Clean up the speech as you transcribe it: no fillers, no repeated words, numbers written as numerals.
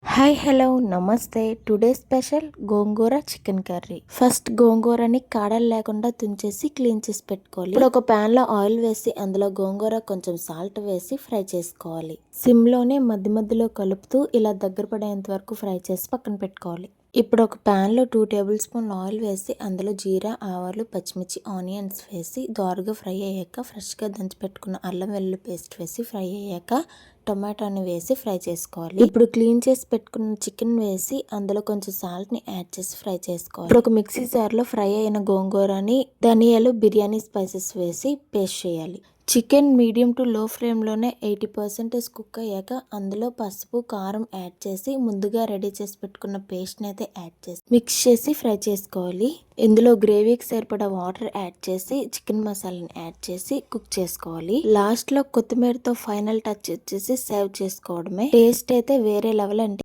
Hi hello నమస్తే. Today special గోంగూర chicken curry. First గోంగూరని కాడలు లేకుండా తుంచేసి క్లీన్ చేసి పెట్టుకోవాలి. ఇప్పుడు ఒక ప్యాన్ లో ఆయిల్ వేసి అందులో గోంగూర కొంచెం సాల్ట్ వేసి ఫ్రై చేసుకోవాలి. సిమ్ లోనే మధ్య మధ్యలో కలుపుతూ ఇలా దగ్గర పడేంత వరకు ఫ్రై చేసి పక్కన పెట్టుకోవాలి. ఇప్పుడు ఒక ప్యాన్ లో 2 టేబుల్ స్పూన్ ఆయిల్ వేసి అందులో జీరా, ఆవాలు, పచ్చిమిర్చి, ఆనియన్స్ వేసి దోరగా ఫ్రై అయ్యాక ఫ్రెష్ గా దంచి పెట్టుకున్న అల్లం వెల్లుల్లి పేస్ట్ వేసి ఫ్రై అయ్యాక టొమాటోని వేసి ఫ్రై చేసుకోవాలి. ఇప్పుడు క్లీన్ చేసి పెట్టుకున్న చికెన్ వేసి అందులో కొంచెం సాల్ట్ ని యాడ్ చేసి ఫ్రై చేసుకోవాలి. ఇప్పుడు ఒక మిక్సీ జార్ లో ఫ్రై అయిన గోంగూరని ధనియాలు, బిర్యానీ స్పైసెస్ వేసి పేస్ట్ చేయాలి. చికెన్ మీడియం టు లో ఫ్లేమ్ లోనే 80% కుక్ అయ్యాక అందులో పసుపు, కారం యాడ్ చేసి ముందుగా రెడీ చేసి పెట్టుకున్న పేస్ట్ ని అయితే యాడ్ చేసి మిక్స్ చేసి ఫ్రై చేసుకోవాలి. ఇందులో గ్రేవీకి సరిపడా వాటర్ యాడ్ చేసి చికెన్ మసాలాని యాడ్ చేసి కుక్ చేసుకోవాలి. లాస్ట్ లో కొత్తిమీరతో ఫైనల్ టచ్ వచ్చేసి సర్వ్ చేసుకోవడమే. టేస్ట్ అయితే వేరే లెవెల్ అంటే